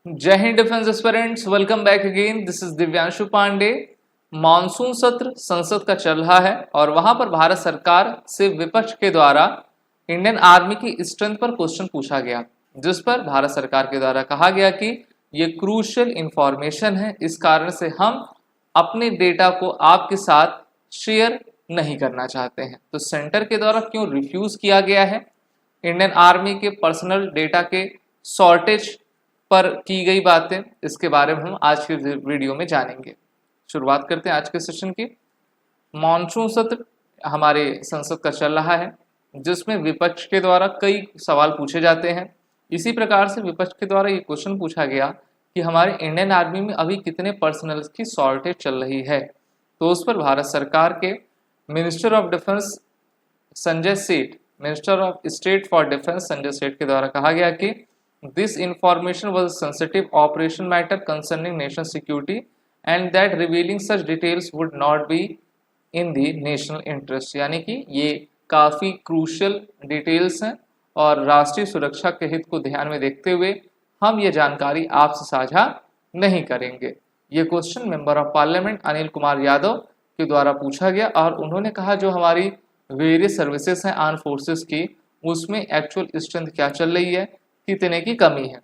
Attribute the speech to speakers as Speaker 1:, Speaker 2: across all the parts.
Speaker 1: जय Hind defence aspirants, welcome back again. This is Divyanshu Pandey. Monsoon सत्र संसद का चल रहा है और वहां पर भारत सरकार से विपक्ष के द्वारा इंडियन आर्मी की स्ट्रेंथ पर क्वेश्चन पूछा गया, जिस पर भारत सरकार के द्वारा कहा गया कि ये क्रूशियल इंफॉर्मेशन है, इस कारण से हम अपने डेटा को आपके साथ शेयर नहीं करना चाहते हैं। तो सेंटर के द्वारा क्यों रिफ्यूज किया गया है? इंडियन आर्मी के पर्सनल डेटा के शॉर्टेज पर की गई बातें, इसके बारे में हम आज के वीडियो में जानेंगे। शुरुआत करते हैं आज के सेशन की। मॉनसून सत्र हमारे संसद का चल रहा है, जिसमें विपक्ष के द्वारा कई सवाल पूछे जाते हैं। इसी प्रकार से विपक्ष के द्वारा ये क्वेश्चन पूछा गया कि हमारे इंडियन आर्मी में अभी कितने पर्सनल की शॉर्टेज चल रही है। तो उस पर भारत सरकार के minister of defence Sanjay Seth, minister of state for defence Sanjay Seth के द्वारा कहा गया कि this information was a sensitive operation matter concerning nation security and that revealing such details would not be in the national interest। यानी कि ये काफ़ी क्रूशियल डिटेल्स हैं और राष्ट्रीय सुरक्षा के हित को ध्यान में देखते हुए हम ये जानकारी आपसे साझा नहीं करेंगे। ये question member of parliament Anil Kumar Yadav के द्वारा पूछा गया और उन्होंने कहा जो हमारी वेरियस सर्विसेज हैं आर्म फोर्सेस की, उसमें एक्चुअल स्ट्रेंथ क्या चल रही है, कितने की कमी है।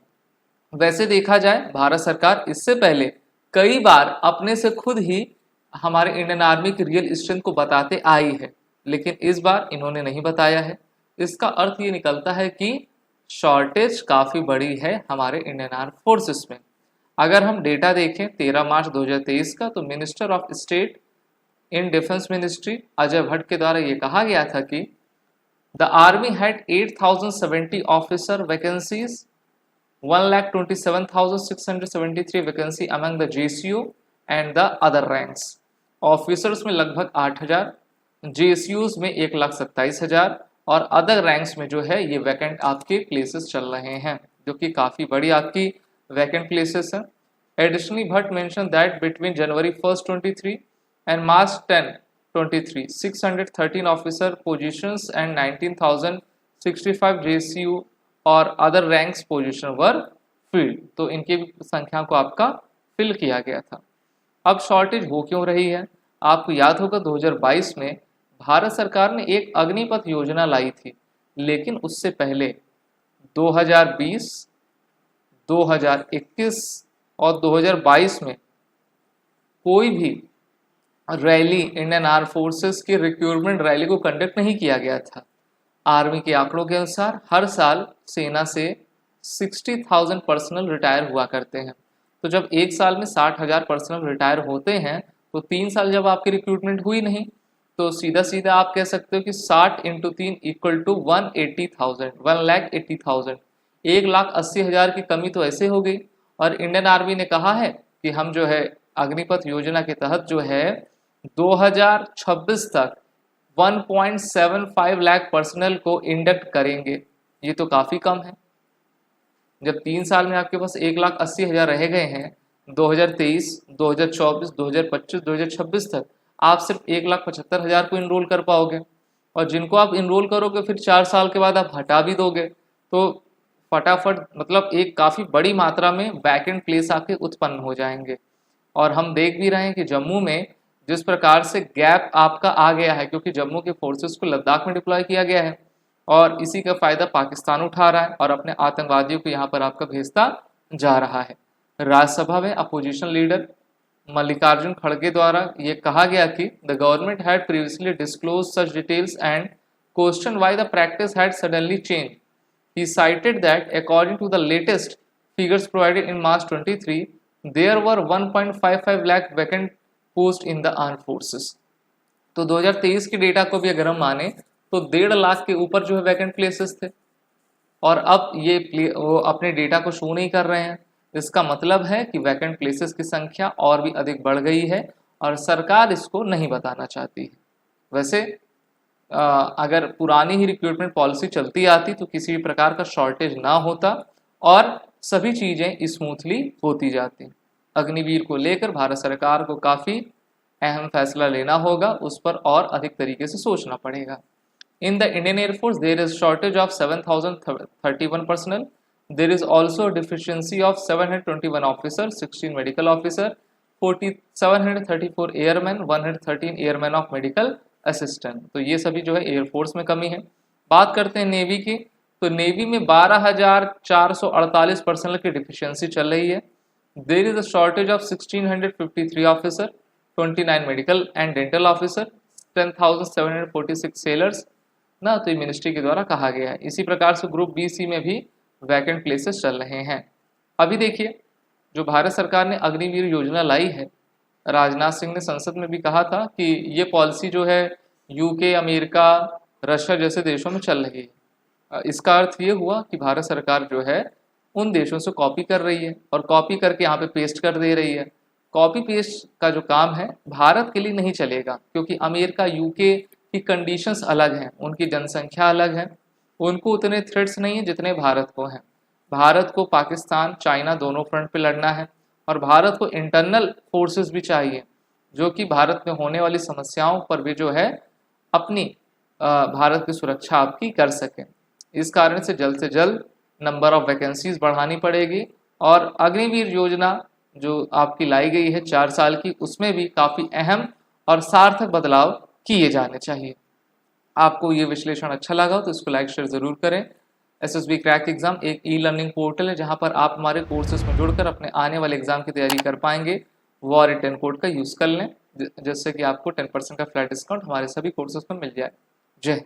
Speaker 1: वैसे देखा जाए भारत सरकार इससे पहले कई बार अपने से खुद ही हमारे इंडियन आर्मी की रियल स्ट्रेंथ को बताते आई है, लेकिन इस बार इन्होंने नहीं बताया है। इसका अर्थ ये निकलता है कि शॉर्टेज काफ़ी बड़ी है हमारे इंडियन आर्म फोर्सेस में। अगर हम डेटा देखें 13 मार्च 2023 का, तो minister of state in defence ministry Ajay Bhatt के द्वारा ये कहा गया था कि The Army had 8,070 officer vacancies, 1,27,673 vacancy among the JCO and the other ranks। Officers में लगभग 8,000, JCOs में 1,27,000 और अदर रैंक्स में जो है ये वैकेंट आपके प्लेसेस चल रहे हैं, जो कि काफ़ी बड़ी आपकी वैकेंट प्लेसेस हैं। Additionally Bhatt mention that between January 1st 23 and March 10 23 613 officer positions and 19,065 JCU और अदर रैंक्स पोजीशन वर फील्ड। तो इनकी संख्या को आपका फिल किया गया था। अब शॉर्टेज हो क्यों रही है? आपको याद होगा 2022 में भारत सरकार ने एक अग्निपथ योजना लाई थी, लेकिन उससे पहले 2020, 2021 और 2022 में कोई भी रैली इंडियन आर्म फोर्सेस की रिक्रूटमेंट रैली को कंडक्ट नहीं किया गया था। आर्मी के आंकड़ों के अनुसार हर साल सेना से 60,000 पर्सनल रिटायर हुआ करते हैं। तो जब एक साल में 60,000 पर्सनल रिटायर होते हैं, तो 3 साल जब आपकी रिक्रूटमेंट हुई नहीं, तो सीधा सीधा आप कह सकते हो कि 60 × 3 = 180,000, 1,80,000, 1,80,000 की कमी तो ऐसे हो गई। और इंडियन आर्मी ने कहा है कि हम जो है अग्निपथ योजना के तहत जो है 2026 तक 1.75 लाख पर्सनल को इंडक्ट करेंगे। ये तो काफ़ी कम है। जब 3 साल में आपके पास 1,80,000 रह गए हैं, 2023, 2024, 2025, 2026 तक आप सिर्फ 1,75,000 को इनरोल कर पाओगे और जिनको आप इनरोल करोगे फिर 4 साल के बाद आप हटा भी दोगे, तो फटाफट मतलब एक काफ़ी बड़ी मात्रा में वैकेंट प्लेस आपके उत्पन्न हो जाएंगे। और हम देख भी रहे हैं कि जम्मू में जिस प्रकार से गैप आपका आ गया है, क्योंकि जम्मू के फोर्सेस को लद्दाख में डिप्लॉय किया गया है और इसी का फ़ायदा पाकिस्तान उठा रहा है और अपने आतंकवादियों को यहाँ पर आपका भेजता जा रहा है। राज्यसभा में अपोजिशन लीडर मल्लिकार्जुन खड़गे द्वारा ये कहा गया कि the government had previously disclose such details and question why the practice had suddenly change. He cited that according to the latest figures provided in March 23 there were 1.55 lakh vacant post in the arm forces. तो 2023 की data को भी अगर हम माने तो 1.5 लाख के ऊपर जो है वैकेंट प्लेसेस थे और अब ये वो अपने डेटा को शो नहीं कर रहे हैं। इसका मतलब है कि वैकेंट प्लेसेस की संख्या और भी अधिक बढ़ गई है और सरकार इसको नहीं बताना चाहती है। वैसे अगर पुरानी ही रिक्रूटमेंट पॉलिसी चलती आती तो किसी भी प्रकार का शॉर्टेज ना होता और सभी चीज़ें स्मूथली होती जाती। अग्निवीर को लेकर भारत सरकार को काफ़ी अहम फैसला लेना होगा, उस पर और अधिक तरीके से सोचना पड़ेगा। In the Indian Air Force, there is shortage of 7,031 personnel. There is also a deficiency of 721 officers, 16 medical officer, 734 airman, 113 airman of medical assistant. तो ये सभी जो है एयरफोर्स में कमी है। बात करते हैं नेवी की, तो नेवी में 12,448 पर्सनल की डिफिशियंसी चल रही है। There is a shortage of 1653 officer, 29 medical and dental officer, 10,746 sailors ना, तो ये मिनिस्ट्री के द्वारा कहा गया है। इसी प्रकार से ग्रुप बी सी में भी वैकेंट प्लेसेस चल रहे हैं। अभी देखिए, जो भारत सरकार ने अग्निवीर योजना लाई है, राजनाथ सिंह ने संसद में भी कहा था कि ये पॉलिसी जो है यूके, अमेरिका, रशिया जैसे देशों में चल रही है। इसका अर्थ ये हुआ कि भारत सरकार जो है उन देशों से कॉपी कर रही है और कॉपी करके यहाँ पे पेस्ट कर दे रही है। कॉपी पेस्ट का जो काम है भारत के लिए नहीं चलेगा, क्योंकि अमेरिका, यूके की कंडीशंस अलग हैं, उनकी जनसंख्या अलग है, उनको उतने थ्रेट्स नहीं है जितने भारत को हैं। भारत को पाकिस्तान, चाइना दोनों फ्रंट पे लड़ना है और भारत को इंटरनल फोर्सेस भी चाहिए जो कि भारत में होने वाली समस्याओं पर भी जो है अपनी भारत की सुरक्षा आपकी कर सकें। इस कारण से जल्द नंबर ऑफ वैकेंसीज बढ़ानी पड़ेगी और अग्निवीर योजना जो आपकी लाई गई है 4 साल की, उसमें भी काफ़ी अहम और सार्थक बदलाव किए जाने चाहिए। आपको ये विश्लेषण अच्छा लगा हो तो इसको लाइक शेयर ज़रूर करें। एसएसबी क्रैक एग्जाम एक ई लर्निंग पोर्टल है जहां पर आप हमारे कोर्सेज में जुड़कर अपने आने वाले एग्जाम की तैयारी कर पाएंगे। वो रिटर्न कोड का यूज़ कर लें जिससे कि आपको 10% का फ्लैट डिस्काउंट हमारे सभी कोर्सेज में मिल जाए। जय।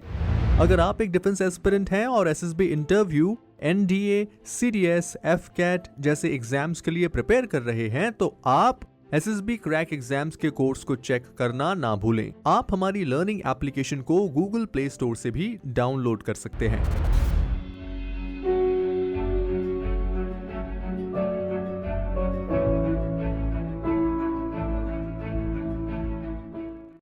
Speaker 2: अगर आप एक डिफेंस एस्पिरेंट हैं और SSB interview, NDA, CDS, AFCAT जैसे एग्जाम्स के लिए प्रिपेयर कर रहे हैं तो आप एसएसबी क्रैक एग्जाम्स के कोर्स को चेक करना ना भूलें। आप हमारी लर्निंग एप्लीकेशन को गूगल प्ले स्टोर से भी डाउनलोड कर सकते हैं।